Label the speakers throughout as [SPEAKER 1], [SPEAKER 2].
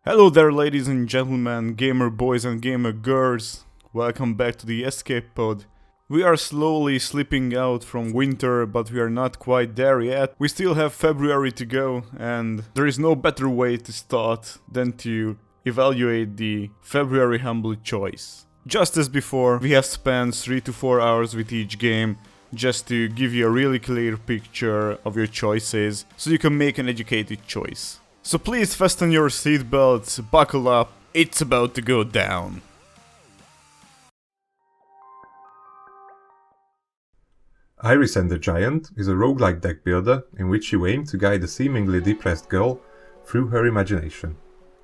[SPEAKER 1] Hello there, ladies and gentlemen, gamer boys and gamer girls. Welcome back to the Escape Pod. We are slowly slipping out from winter, but we are not quite there yet. We still have February to go, and there is no better way to start than to evaluate the February humble choice. Just as before, we have spent 3 to 4 hours with each game just to give you a really clear picture of your choices so you can make an educated choice. So please fasten your seatbelts, buckle up, it's about to go down.
[SPEAKER 2] Iris and the Giant is a roguelike deck builder in which you aim to guide a seemingly depressed girl through her imagination.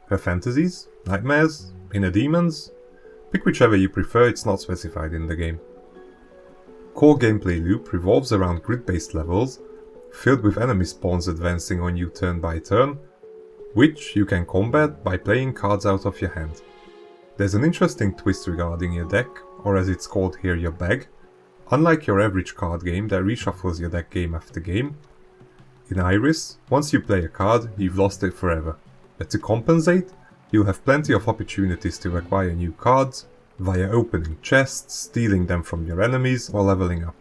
[SPEAKER 2] Her fantasies, nightmares, inner demons? Pick whichever you prefer, it's not specified in the game. Core gameplay loop revolves around grid-based levels, filled with enemy spawns advancing on you turn by turn, which you can combat by playing cards out of your hand. There's an interesting twist regarding your deck, or as it's called here, your bag. Unlike your average card game that reshuffles your deck game after game, in Iris, once you play a card, you've lost it forever. But to compensate, you'll have plenty of opportunities to acquire new cards via opening chests, stealing them from your enemies, or leveling up.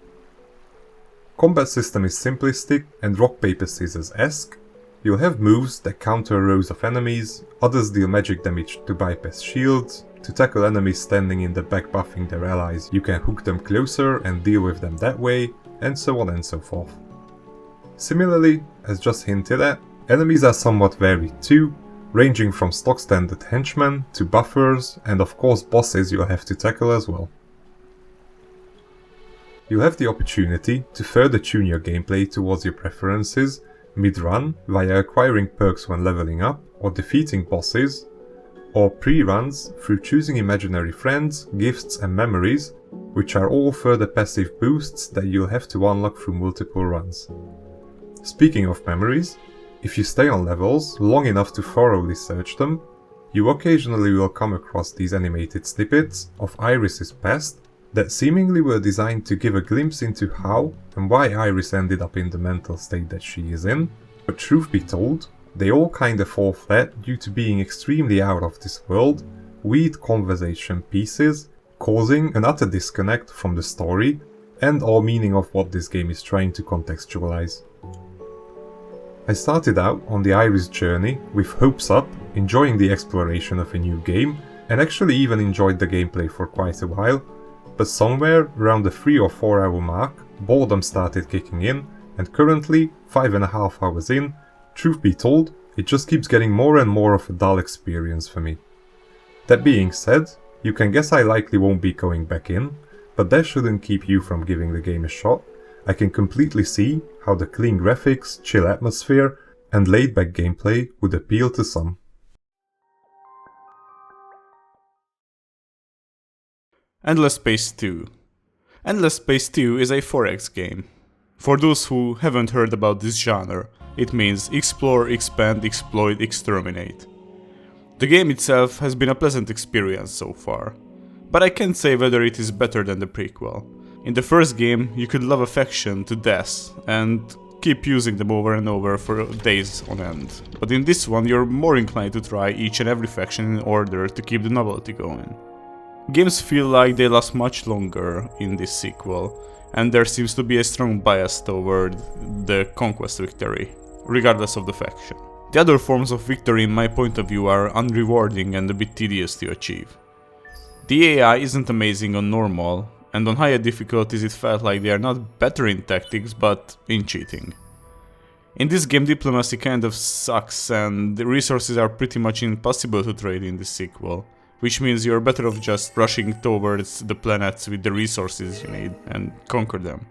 [SPEAKER 2] Combat system is simplistic and rock paper scissors-esque. You'll have moves that counter rows of enemies, others deal magic damage to bypass shields. To tackle enemies standing in the back buffing their allies, you can hook them closer and deal with them that way, and so on and so forth. Similarly, as just hinted at, enemies are somewhat varied too, ranging from stock standard henchmen to buffers, and of course bosses you'll have to tackle as well. You'll have the opportunity to further tune your gameplay towards your preferences mid-run via acquiring perks when leveling up or defeating bosses, or pre-runs through choosing imaginary friends, gifts and memories, which are all further passive boosts that you'll have to unlock through multiple runs. Speaking of memories, if you stay on levels long enough to thoroughly search them, you occasionally will come across these animated snippets of Iris's past that seemingly were designed to give a glimpse into how and why Iris ended up in the mental state that she is in, but truth be told, they all kinda fall flat due to being extremely out of this world, weird conversation pieces, causing an utter disconnect from the story and or meaning of what this game is trying to contextualize. I started out on the Iris journey with hopes up, enjoying the exploration of a new game, and actually even enjoyed the gameplay for quite a while, but somewhere around the 3 or 4 hour mark, boredom started kicking in, and currently, 5.5 hours in, truth be told, it just keeps getting more and more of a dull experience for me. That being said, you can guess I likely won't be going back in, but that shouldn't keep you from giving the game a shot. I can completely see how the clean graphics, chill atmosphere, and laid-back gameplay would appeal to some.
[SPEAKER 1] Endless Space 2. Endless Space 2 is a 4X game. For those who haven't heard about this genre, it means explore, expand, exploit, exterminate. The game itself has been a pleasant experience so far, but I can't say whether it is better than the prequel. In the first game, you could love a faction to death and keep using them over and over for days on end, but in this one you're more inclined to try each and every faction in order to keep the novelty going. Games feel like they last much longer in this sequel, and there seems to be a strong bias toward the conquest victory, regardless of the faction. The other forms of victory in my point of view are unrewarding and a bit tedious to achieve. The AI isn't amazing on normal, and on higher difficulties it felt like they are not better in tactics but in cheating. In this game diplomacy kind of sucks and the resources are pretty much impossible to trade in this sequel, which means you're better off just rushing towards the planets with the resources you need and conquer them.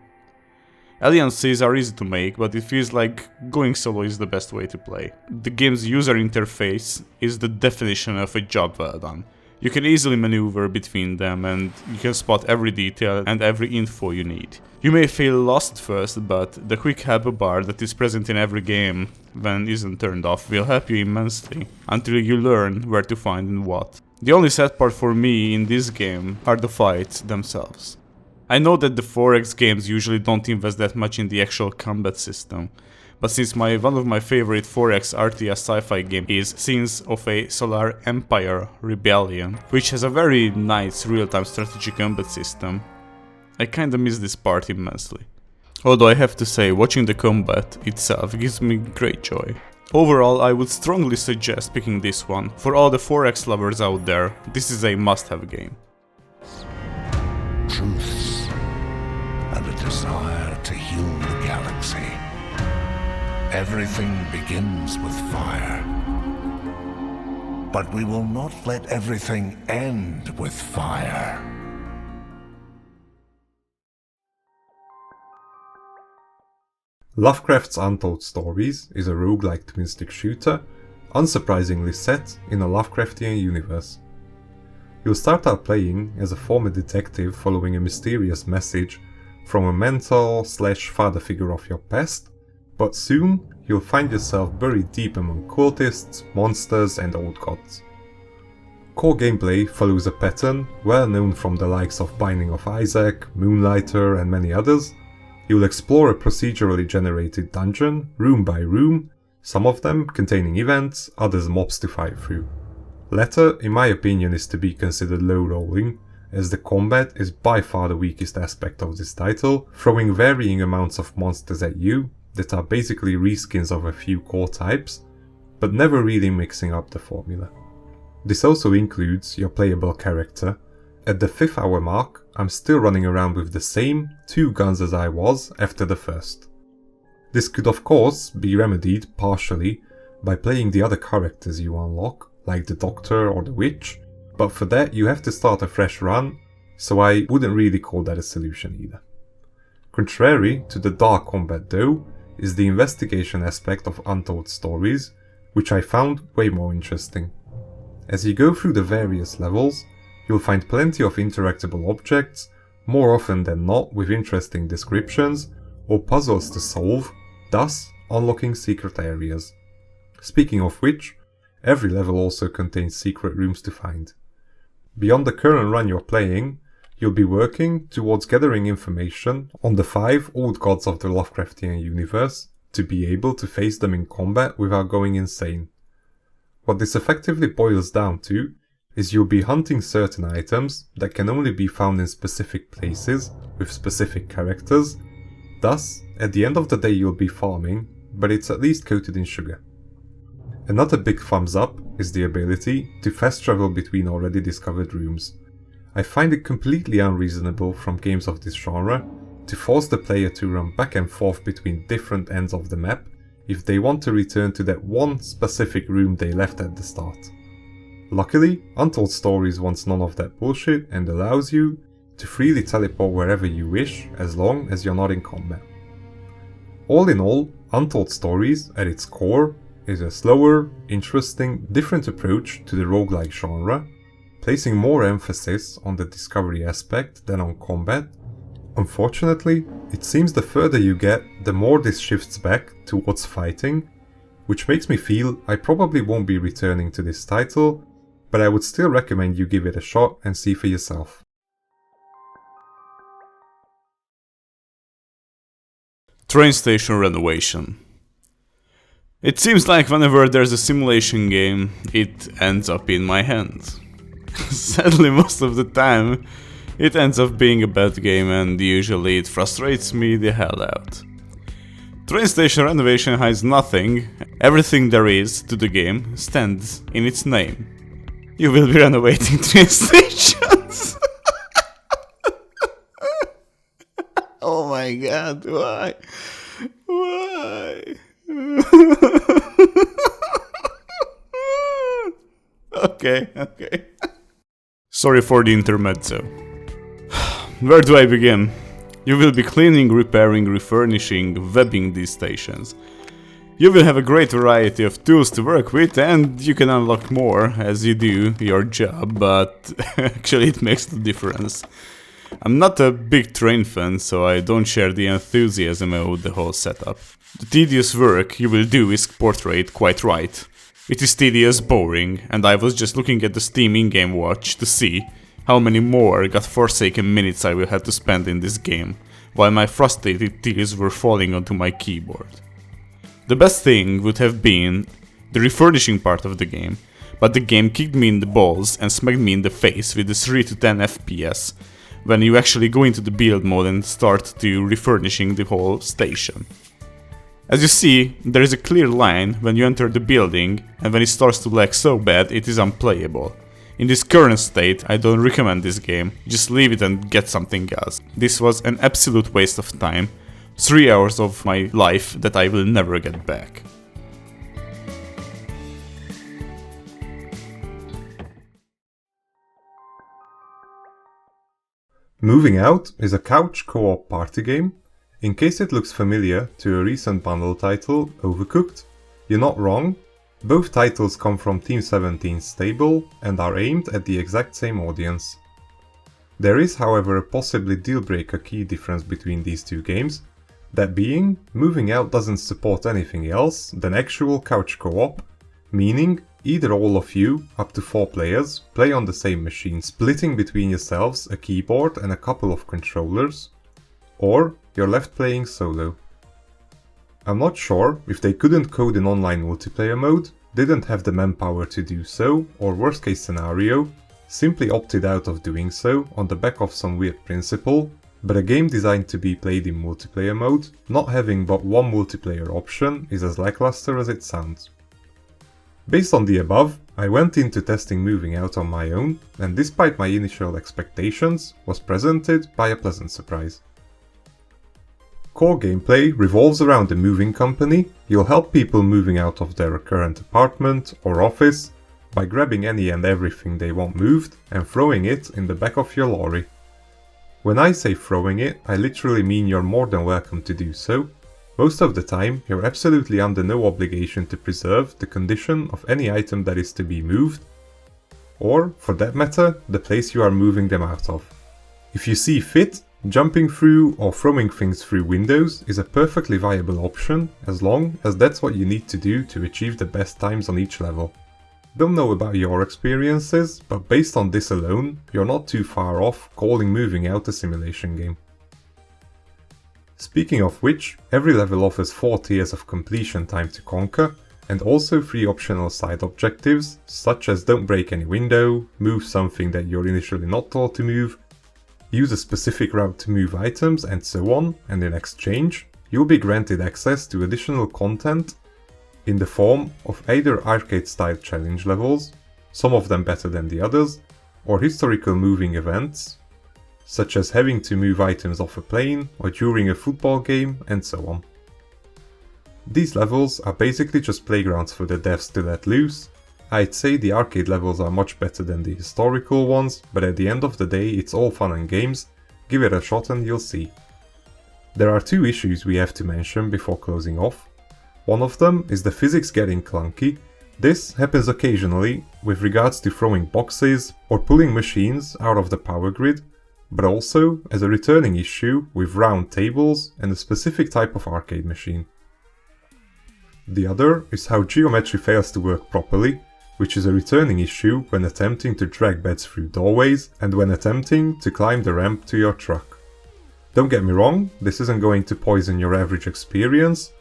[SPEAKER 1] Alliances are easy to make, but it feels like going solo is the best way to play. The game's user interface is the definition of a job well done. You can easily maneuver between them and you can spot every detail and every info you need. You may feel lost first, but the quick help bar that is present in every game when isn't turned off will help you immensely until you learn where to find and what. The only sad part for me in this game are the fights themselves. I know that the 4X games usually don't invest that much in the actual combat system, but since one of my favorite 4X RTS sci-fi game is Scenes of a Solar Empire Rebellion, which has a very nice real-time strategy combat system, I kinda miss this part immensely. Although I have to say, watching the combat itself gives me great joy. Overall, I would strongly suggest picking this one. For all the 4X lovers out there, this is a must-have game.
[SPEAKER 3] Truths and a desire to heal the galaxy. Everything begins with fire. But we will not let everything end with fire.
[SPEAKER 2] Lovecraft's Untold Stories is a roguelike twin-stick shooter, unsurprisingly set in a Lovecraftian universe. You'll start out playing as a former detective following a mysterious message from a mentor/father figure of your past, but soon you'll find yourself buried deep among cultists, monsters and old gods. Core gameplay follows a pattern well known from the likes of Binding of Isaac, Moonlighter and many others. You'll explore a procedurally generated dungeon, room by room, some of them containing events, others mobs to fight through. Latter, in my opinion, is to be considered low-rolling, as the combat is by far the weakest aspect of this title, throwing varying amounts of monsters at you that are basically reskins of a few core types, but never really mixing up the formula. This also includes your playable character. At the 5th hour mark, I'm still running around with the same 2 guns as I was after the first. This could of course be remedied partially by playing the other characters you unlock, like the Doctor or the Witch, but for that you have to start a fresh run, so I wouldn't really call that a solution either. Contrary to the dark combat though, is the investigation aspect of Untold Stories, which I found way more interesting. As you go through the various levels, you'll find plenty of interactable objects, more often than not with interesting descriptions, or puzzles to solve, thus unlocking secret areas. Speaking of which, every level also contains secret rooms to find. Beyond the current run you're playing, you'll be working towards gathering information on the 5 old gods of the Lovecraftian universe to be able to face them in combat without going insane. What this effectively boils down to is you'll be hunting certain items that can only be found in specific places with specific characters, thus at the end of the day you'll be farming, but it's at least coated in sugar. Another big thumbs up is the ability to fast travel between already discovered rooms. I find it completely unreasonable from games of this genre to force the player to run back and forth between different ends of the map if they want to return to that one specific room they left at the start. Luckily, Untold Stories wants none of that bullshit and allows you to freely teleport wherever you wish as long as you're not in combat. All in all, Untold Stories at its core is a slower, interesting, different approach to the roguelike genre, placing more emphasis on the discovery aspect than on combat. Unfortunately, it seems the further you get, the more this shifts back towards fighting, which makes me feel I probably won't be returning to this title, but I would still recommend you give it a shot and see for yourself.
[SPEAKER 1] Train station renovation. It seems like whenever there's a simulation game, it ends up in my hands. Sadly, most of the time, it ends up being a bad game and usually it frustrates me the hell out. Train station renovation hides nothing, everything there is to the game stands in its name. You will be renovating train stations! Oh my god, why? Why? Okay. Sorry for the intermezzo. Where do I begin? You will be cleaning, repairing, refurnishing, webbing these stations. You will have a great variety of tools to work with and you can unlock more as you do your job, but actually it makes no difference. I'm not a big train fan, so I don't share the enthusiasm about the whole setup. The tedious work you will do is portrayed quite right. It is tedious, boring, and I was just looking at the Steam in-game watch to see how many more godforsaken minutes I will have to spend in this game, while my frustrated tears were falling onto my keyboard. The best thing would have been the refurnishing part of the game, but the game kicked me in the balls and smacked me in the face with the 3 to 10 FPS when you actually go into the build mode and start to refurnishing the whole station. As you see, there is a clear line when you enter the building, and when it starts to lag so bad it is unplayable. In this current state, I don't recommend this game, just leave it and get something else. This was an absolute waste of time, 3 hours of my life that I will never get back.
[SPEAKER 2] Moving Out is a couch co-op party game. In case it looks familiar to a recent bundle title, Overcooked, you're not wrong. Both titles come from Team 17's stable and are aimed at the exact same audience. There is, however, a possibly deal-breaker key difference between these two games, that being, Moving Out doesn't support anything else than actual couch co-op, meaning either all of you, up to 4 players, play on the same machine, splitting between yourselves a keyboard and a couple of controllers, or you're left playing solo. I'm not sure if they couldn't code in online multiplayer mode, didn't have the manpower to do so, or worst case scenario, simply opted out of doing so on the back of some weird principle, but a game designed to be played in multiplayer mode, not having but one multiplayer option is as lackluster as it sounds. Based on the above, I went into testing Moving Out on my own, and despite my initial expectations, was presented by a pleasant surprise. Core gameplay revolves around a moving company. You'll help people moving out of their current apartment or office by grabbing any and everything they want moved and throwing it in the back of your lorry. When I say throwing it, I literally mean you're more than welcome to do so. Most of the time, you're absolutely under no obligation to preserve the condition of any item that is to be moved, or, for that matter, the place you are moving them out of. If you see fit, jumping through or throwing things through windows is a perfectly viable option, as long as that's what you need to do to achieve the best times on each level. Don't know about your experiences, but based on this alone, you're not too far off calling Moving Out a simulation game. Speaking of which, every level offers 4 tiers of completion time to conquer, and also 3 optional side objectives, such as don't break any window, move something that you're initially not told to move, use a specific route to move items, and so on, and in exchange, you'll be granted access to additional content in the form of either arcade-style challenge levels, some of them better than the others, or historical moving events, such as having to move items off a plane or during a football game, and so on. These levels are basically just playgrounds for the devs to let loose. I'd say the arcade levels are much better than the historical ones, but at the end of the day it's all fun and games. Give it a shot and you'll see. There are 2 issues we have to mention before closing off. One of them is the physics getting clunky. This happens occasionally with regards to throwing boxes or pulling machines out of the power grid, but also as a returning issue with round tables and a specific type of arcade machine. The other is how geometry fails to work properly, which is a returning issue when attempting to drag beds through doorways and when attempting to climb the ramp to your truck. Don't get me wrong, this isn't going to poison your average experience,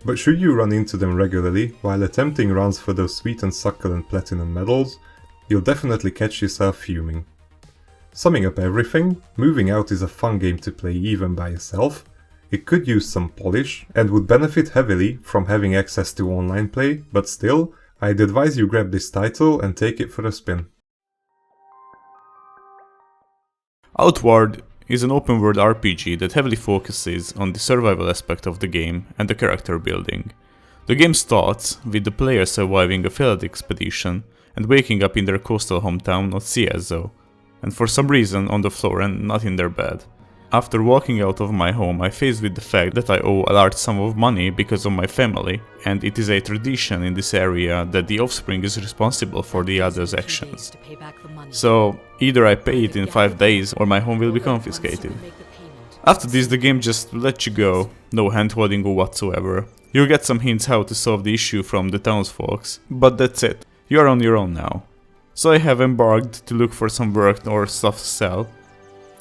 [SPEAKER 2] but should you run into them regularly while attempting runs for those sweet and succulent platinum medals, you'll definitely catch yourself fuming. Summing up everything, Moving Out is a fun game to play even by yourself. It could use some polish and would benefit heavily from having access to online play, but still, I'd advise you grab this title and take it for a spin.
[SPEAKER 1] Outward is an open-world RPG that heavily focuses on the survival aspect of the game and the character building. The game starts with the player surviving a failed expedition and waking up in their coastal hometown of Ciezo, and for some reason on the floor and not in their bed. After walking out of my home, I faced with the fact that I owe a large sum of money because of my family, and it is a tradition in this area that the offspring is responsible for the other's actions. So, either I pay it in 5 days or my home will be confiscated. After this, the game just lets you go, no hand-holding or whatsoever. You'll get some hints how to solve the issue from the townsfolks, but that's it. You are on your own now. So I have embarked to look for some work or stuff to sell.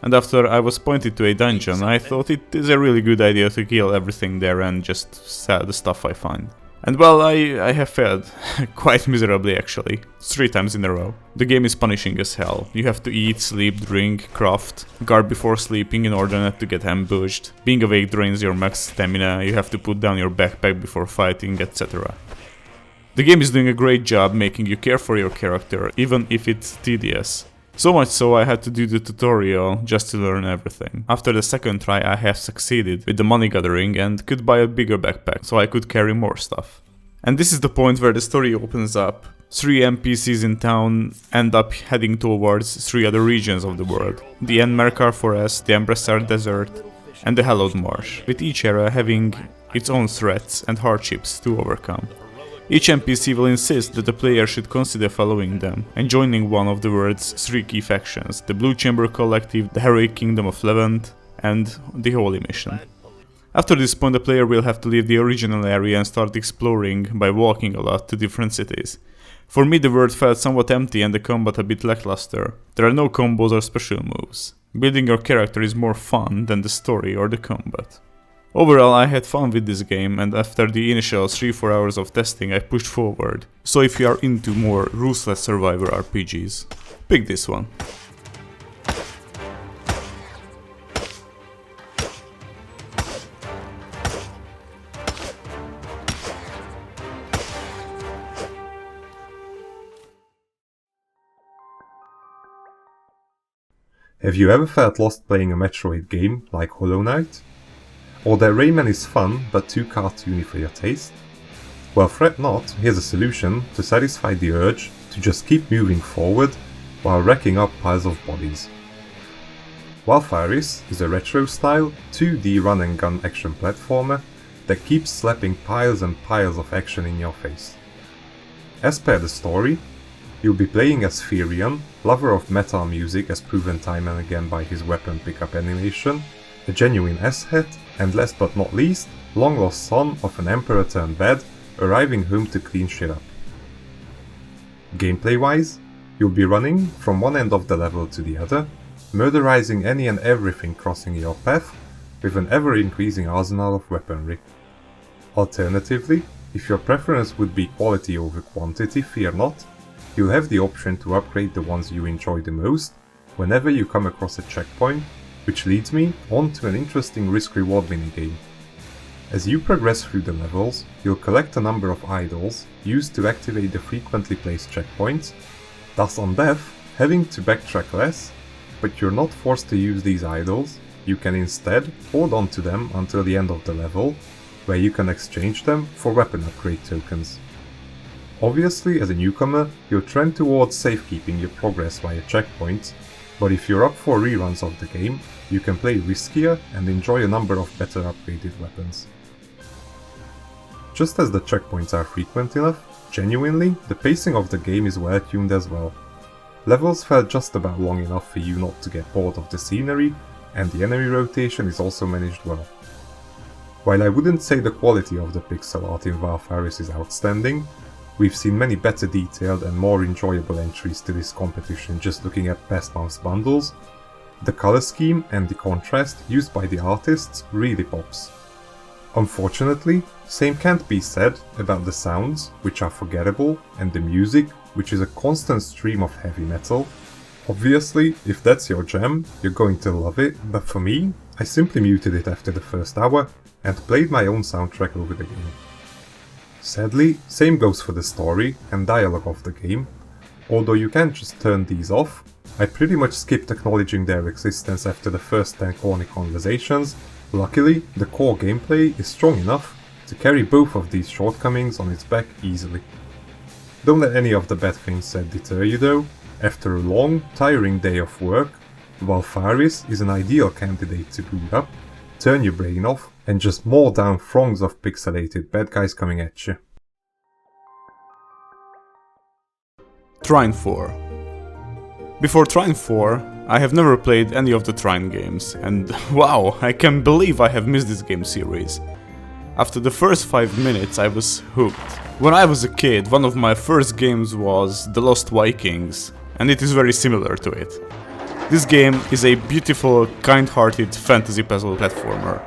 [SPEAKER 1] And after I was pointed to a dungeon, I thought it is a really good idea to kill everything there and just sell the stuff I find. And well, I have failed quite miserably actually, 3 times in a row. The game is punishing as hell. You have to eat, sleep, drink, craft, guard before sleeping in order not to get ambushed. Being awake drains your max stamina, you have to put down your backpack before fighting, etc. The game is doing a great job making you care for your character, even if it's tedious. So much so I had to do the tutorial just to learn everything. After the second try I have succeeded with the money gathering and could buy a bigger backpack so I could carry more stuff. And this is the point where the story opens up. 3 NPCs in town end up heading towards 3 other regions of the world. The Enmerkar Forest, the Embracer Desert and the Hallowed Marsh, with each area having its own threats and hardships to overcome. Each NPC will insist that the player should consider following them and joining one of the world's 3 key factions, the Blue Chamber Collective, the Heroic Kingdom of Levant, and the Holy Mission. After this point the player will have to leave the original area and start exploring by walking a lot to different cities. For me the world felt somewhat empty and the combat a bit lackluster. There are no combos or special moves. Building your character is more fun than the story or the combat. Overall, I had fun with this game, and after the initial 3-4 hours of testing I pushed forward. So if you are into more ruthless survivor RPGs, pick this one.
[SPEAKER 2] Have you ever felt lost playing a Metroid game like Hollow Knight? Or that Rayman is fun but too cartoony for your taste? Well, fret not, here's a solution to satisfy the urge to just keep moving forward while racking up piles of bodies. Valfaris is a retro-style 2D run-and-gun action platformer that keeps slapping piles and piles of action in your face. As per the story, you'll be playing as Firion, lover of metal music as proven time and again by his weapon pickup animation, a genuine asshat, and last but not least, long lost son of an emperor turned bad, arriving home to clean shit up. Gameplay wise, you'll be running from one end of the level to the other, murderizing any and everything crossing your path, with an ever increasing arsenal of weaponry. Alternatively, if your preference would be quality over quantity, fear not, you'll have the option to upgrade the ones you enjoy the most whenever you come across a checkpoint, which leads me on to an interesting risk-reward minigame. As you progress through the levels, you'll collect a number of idols used to activate the frequently placed checkpoints, thus on death, having to backtrack less, but you're not forced to use these idols, you can instead hold on to them until the end of the level, where you can exchange them for weapon upgrade tokens. Obviously, as a newcomer, you'll trend towards safekeeping your progress via checkpoints, but if you're up for reruns of the game, you can play riskier and enjoy a number of better upgraded weapons. Just as the checkpoints are frequent enough, genuinely, the pacing of the game is well tuned as well. Levels felt just about long enough for you not to get bored of the scenery, and the enemy rotation is also managed well. While I wouldn't say the quality of the pixel art in Valfaris is outstanding, we've seen many better detailed and more enjoyable entries to this competition just looking at past month's bundles. The color scheme and the contrast used by the artists really pops. Unfortunately, same can't be said about the sounds, which are forgettable, and the music, which is a constant stream of heavy metal. Obviously, if that's your jam, you're going to love it, but for me, I simply muted it after the first hour and played my own soundtrack over the game. Sadly, same goes for the story and dialogue of the game. Although you can just turn these off, I pretty much skipped acknowledging their existence after the first 10 corny conversations. Luckily, the core gameplay is strong enough to carry both of these shortcomings on its back easily. Don't let any of the bad things said deter you though. After a long, tiring day of work, Valfaris is an ideal candidate to boot up, turn your brain off, and just maul down throngs of pixelated bad guys coming at you.
[SPEAKER 1] Trine 4. Before Trine 4, I have never played any of the Trine games, and wow, I can't believe I have missed this game series. After the first 5 minutes I was hooked. When I was a kid, one of my first games was The Lost Vikings, and it is very similar to it. This game is a beautiful, kind-hearted fantasy puzzle platformer.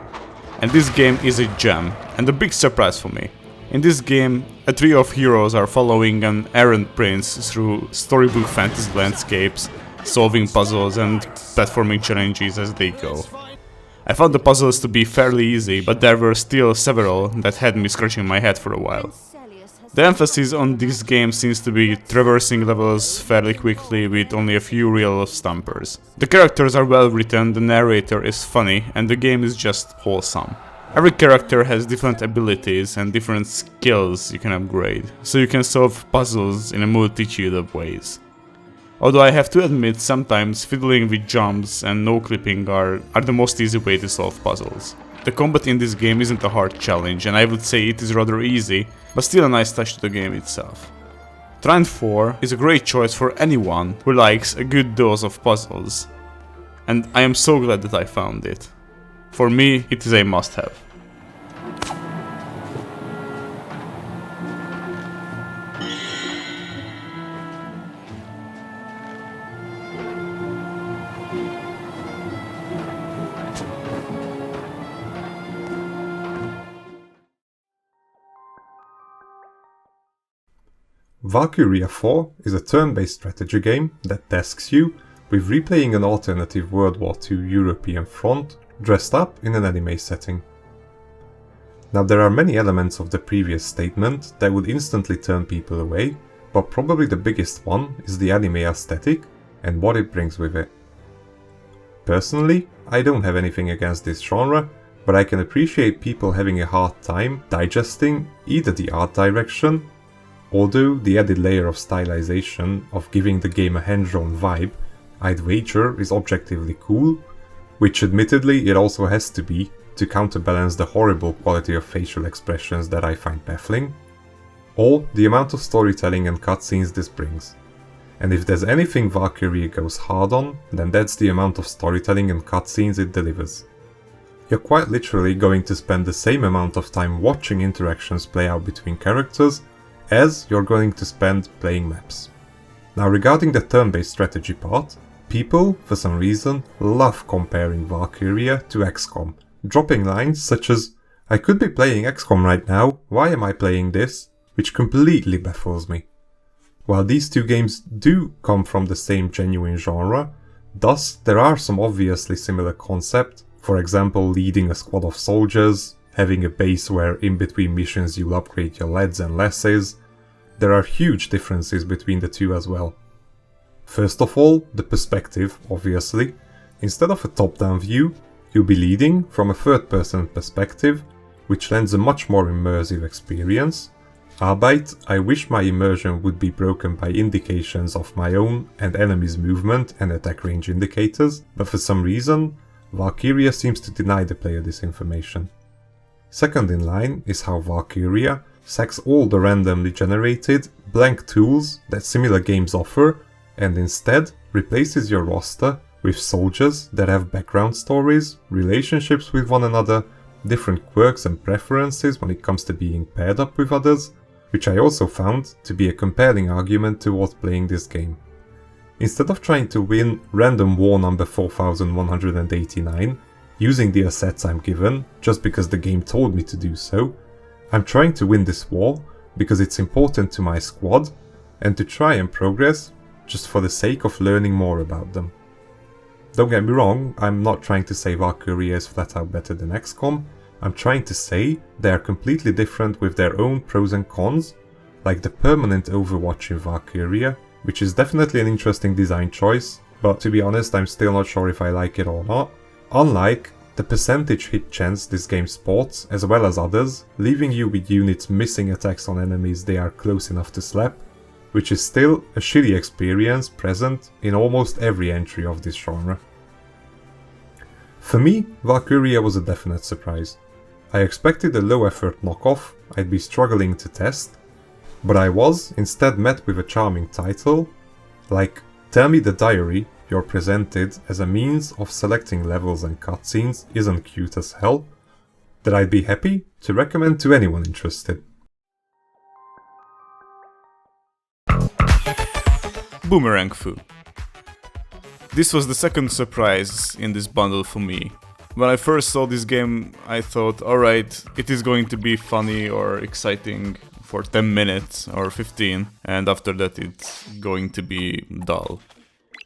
[SPEAKER 1] And this game is a gem, and a big surprise for me. In this game, a trio of heroes are following an errant prince through storybook fantasy landscapes, solving puzzles and platforming challenges as they go. I found the puzzles to be fairly easy, but there were still several that had me scratching my head for a while. The emphasis on this game seems to be traversing levels fairly quickly with only a few real stumpers. The characters are well written, the narrator is funny, and the game is just wholesome. Every character has different abilities and different skills you can upgrade, so you can solve puzzles in a multitude of ways. Although I have to admit, sometimes fiddling with jumps and no-clipping are the most easy way to solve puzzles. The combat in this game isn't a hard challenge, and I would say it is rather easy, but still a nice touch to the game itself. Trine 4 is a great choice for anyone who likes a good dose of puzzles, and I am so glad that I found it. For me, it is a must-have.
[SPEAKER 2] Valkyria 4 is a turn-based strategy game that tasks you with replaying an alternative World War II European front dressed up in an anime setting. Now there are many elements of the previous statement that would instantly turn people away, but probably the biggest one is the anime aesthetic and what it brings with it. Personally, I don't have anything against this genre, but I can appreciate people having a hard time digesting either the art direction, although the added layer of stylization of giving the game a hand-drawn vibe, I'd wager is objectively cool, which admittedly it also has to be to counterbalance the horrible quality of facial expressions that I find baffling, or the amount of storytelling and cutscenes this brings. And if there's anything Valkyria goes hard on, then that's the amount of storytelling and cutscenes it delivers. You're quite literally going to spend the same amount of time watching interactions play out between characters as you're going to spend playing maps. Now regarding the turn-based strategy part, people, for some reason, love comparing Valkyria to XCOM, dropping lines such as, "I could be playing XCOM right now, why am I playing this?" which completely baffles me. While these two games do come from the same genuine genre, thus there are some obviously similar concepts, for example leading a squad of soldiers, having a base where in between missions you'll upgrade your lads and lasses. There are huge differences between the two as well. First of all, the perspective, obviously. Instead of a top-down view, you'll be leading from a third-person perspective, which lends a much more immersive experience. Albeit, I wish my immersion would be broken by indications of my own and enemies' movement and attack range indicators, but for some reason, Valkyria seems to deny the player this information. Second in line is how Valkyria sacks all the randomly generated, blank tools that similar games offer and instead replaces your roster with soldiers that have background stories, relationships with one another, different quirks and preferences when it comes to being paired up with others, which I also found to be a compelling argument towards playing this game. Instead of trying to win random war number 4189, using the assets I'm given just because the game told me to do so, I'm trying to win this war because it's important to my squad and to try and progress just for the sake of learning more about them. Don't get me wrong, I'm not trying to say Valkyria is flat out better than XCOM, I'm trying to say they are completely different with their own pros and cons, like the permanent Overwatch in Valkyria, which is definitely an interesting design choice, but to be honest I'm still not sure if I like it or not. Unlike the percentage hit chance this game sports, as well as others, leaving you with units missing attacks on enemies they are close enough to slap, which is still a shitty experience present in almost every entry of this genre. For me, Valkyria was a definite surprise. I expected a low-effort knockoff I'd be struggling to test, but I was instead met with a charming title, like Tell Me the Diary you're presented as a means of selecting levels and cutscenes isn't cute as hell, that I'd be happy to recommend to anyone interested.
[SPEAKER 1] Boomerang Fu. This was the second surprise in this bundle for me. When I first saw this game, I thought, alright, it is going to be funny or exciting for 10 minutes or 15, and after that it's going to be dull.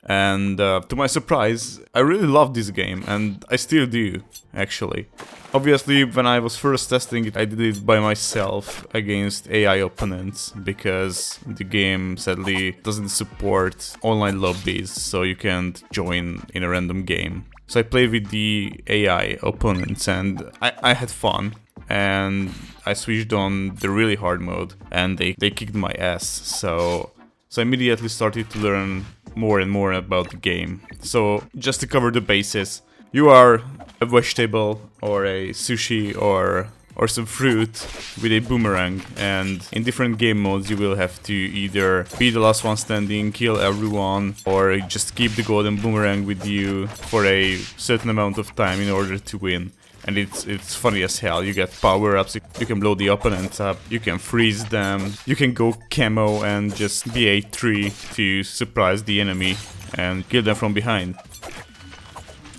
[SPEAKER 1] And to my surprise, I really love this game, and I still do, actually. Obviously, when I was first testing it, I did it by myself against AI opponents, because the game sadly doesn't support online lobbies, so you can't join in a random game. So I played with the AI opponents, and I had fun. And I switched on the really hard mode, and they kicked my ass, so I immediately started to learn more and more about the game. So just to cover the bases, you are a vegetable or a sushi or some fruit with a boomerang, and in different game modes you will have to either be the last one standing, kill everyone, or just keep the golden boomerang with you for a certain amount of time in order to win. And it's funny as hell. You get power-ups, you can blow the opponents up, you can freeze them, you can go camo and just be a tree to surprise the enemy and kill them from behind.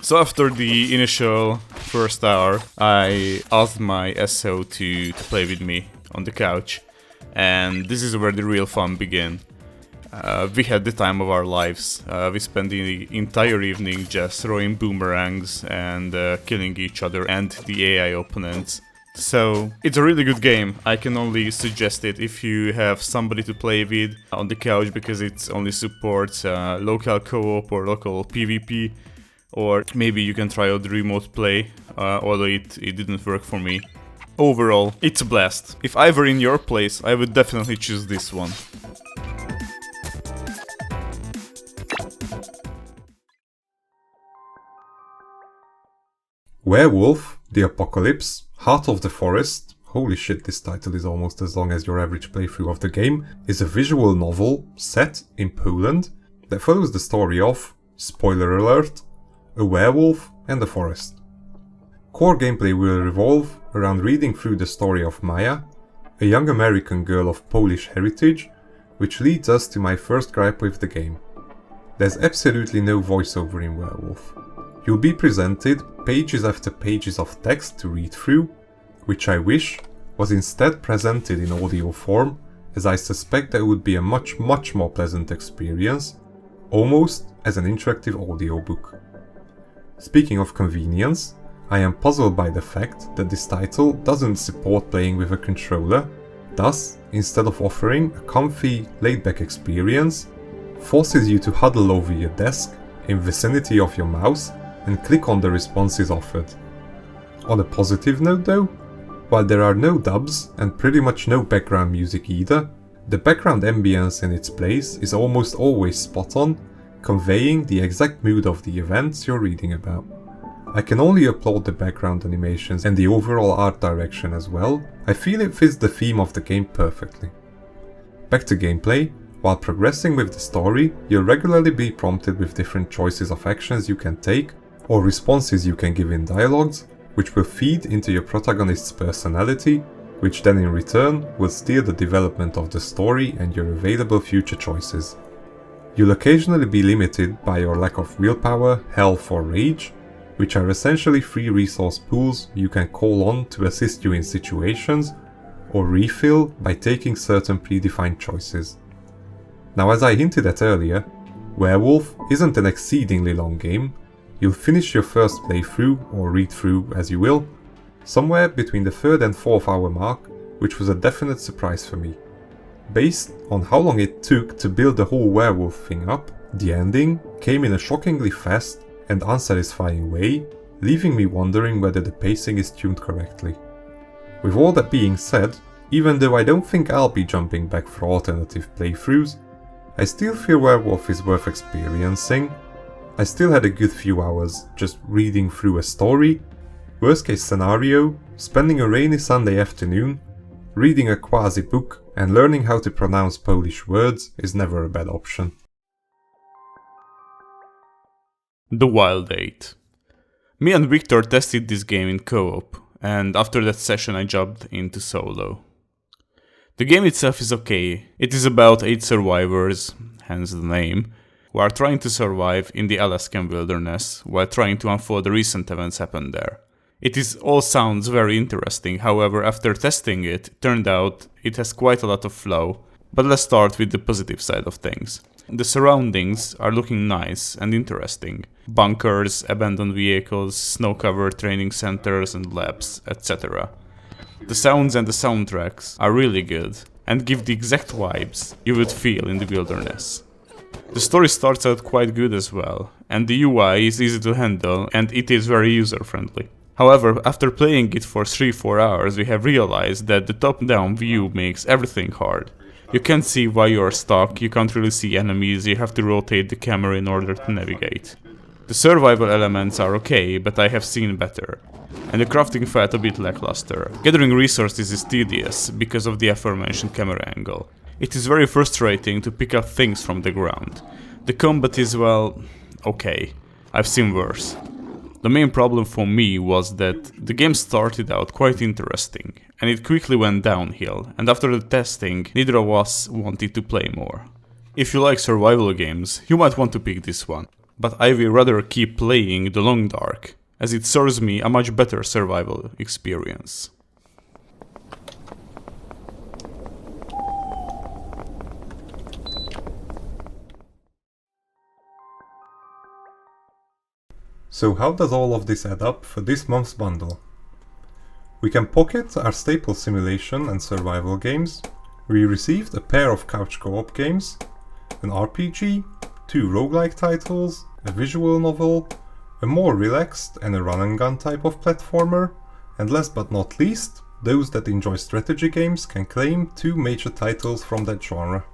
[SPEAKER 1] So after the initial first hour, I asked my SO to play with me on the couch, and this is where the real fun began. We had the time of our lives. We spent the entire evening just throwing boomerangs and killing each other and the AI opponents. So it's a really good game. I can only suggest it if you have somebody to play with on the couch, because it only supports local co-op or local PvP, or maybe you can try out the remote play, although it didn't work for me. Overall, it's a blast. If I were in your place, I would definitely choose this one.
[SPEAKER 2] Werewolf, The Apocalypse, Heart of the Forest, holy shit, this title is almost as long as your average playthrough of the game, is a visual novel set in Poland that follows the story of, spoiler alert, a werewolf and a forest. Core gameplay will revolve around reading through the story of Maya, a young American girl of Polish heritage, which leads us to my first gripe with the game. There's absolutely no voiceover in Werewolf. You'll be presented pages after pages of text to read through, which I wish was instead presented in audio form, as I suspect that would be a much more pleasant experience, almost as an interactive audiobook. Speaking of convenience, I am puzzled by the fact that this title doesn't support playing with a controller, thus, instead of offering a comfy, laid-back experience, forces you to huddle over your desk in vicinity of your mouse and click on the responses offered. On a positive note though, while there are no dubs and pretty much no background music either, the background ambience in its place is almost always spot on, conveying the exact mood of the events you're reading about. I can only applaud the background animations and the overall art direction as well. I feel it fits the theme of the game perfectly. Back to gameplay. While progressing with the story, you'll regularly be prompted with different choices of actions you can take or responses you can give in dialogues, which will feed into your protagonist's personality, which then in return will steer the development of the story and your available future choices. You'll occasionally be limited by your lack of willpower, health or rage, which are essentially free resource pools you can call on to assist you in situations, or refill by taking certain predefined choices. Now, as I hinted at earlier, Werewolf isn't an exceedingly long game. You'll finish your first playthrough, or read through as you will, somewhere between the 3rd and 4th hour mark, which was a definite surprise for me. Based on how long it took to build the whole werewolf thing up, the ending came in a shockingly fast and unsatisfying way, leaving me wondering whether the pacing is tuned correctly. With all that being said, even though I don't think I'll be jumping back for alternative playthroughs, I still feel Werewolf is worth experiencing. I still had a good few hours just reading through a story. Worst case scenario, spending a rainy Sunday afternoon, reading a quasi-book and learning how to pronounce Polish words is never a bad option.
[SPEAKER 1] The Wild 8. Me and Victor tested this game in co-op, and after that session I jumped into solo. The game itself is okay. It is about 8 survivors, hence the name, who are trying to survive in the Alaskan wilderness while trying to unfold the recent events happened there. All sounds very interesting, however after testing it turned out it has quite a lot of flow. But let's start with the positive side of things. The surroundings are looking nice and interesting. Bunkers, abandoned vehicles, snow-covered training centers and labs, etc. The sounds and the soundtracks are really good and give the exact vibes you would feel in the wilderness. The story starts out quite good as well, and the UI is easy to handle and it is very user-friendly. However, after playing it for 3-4 hours, we have realized that the top-down view makes everything hard. You can't see why you are stuck, you can't really see enemies, you have to rotate the camera in order to navigate. The survival elements are okay, but I have seen better. And the crafting felt a bit lackluster. Gathering resources is tedious because of the aforementioned camera angle. It is very frustrating to pick up things from the ground. The combat is, well, okay. I've seen worse. The main problem for me was that the game started out quite interesting, and it quickly went downhill, and after the testing, neither of us wanted to play more. If you like survival games, you might want to pick this one, but I will rather keep playing The Long Dark, as it serves me a much better survival experience.
[SPEAKER 2] So how does all of this add up for this month's bundle? We can pocket our staple simulation and survival games, we received a pair of couch co-op games, an RPG, 2 roguelike titles, a visual novel, a more relaxed and a run and gun type of platformer, and last but not least, those that enjoy strategy games can claim 2 major titles from that genre.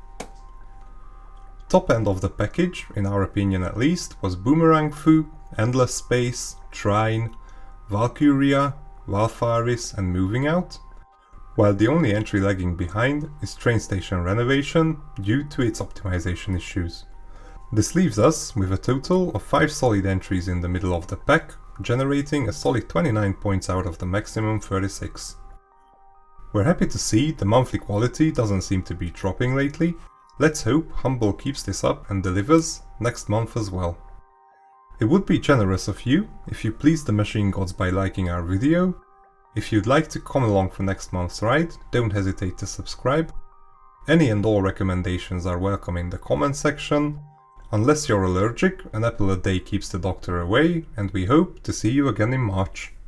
[SPEAKER 2] Top end of the package, in our opinion at least, was Boomerang Fu, Endless Space, Trine, Valkyria, Valfaris and Moving Out, while the only entry lagging behind is Train Station Renovation due to its optimization issues. This leaves us with a total of 5 solid entries in the middle of the pack, generating a solid 29 points out of the maximum 36. We're happy to see the monthly quality doesn't seem to be dropping lately. Let's hope Humble keeps this up and delivers next month as well. It would be generous of you if you please the machine gods by liking our video. If you'd like to come along for next month's ride, don't hesitate to subscribe. Any and all recommendations are welcome in the comment section. Unless you're allergic, an apple a day keeps the doctor away, and we hope to see you again in March.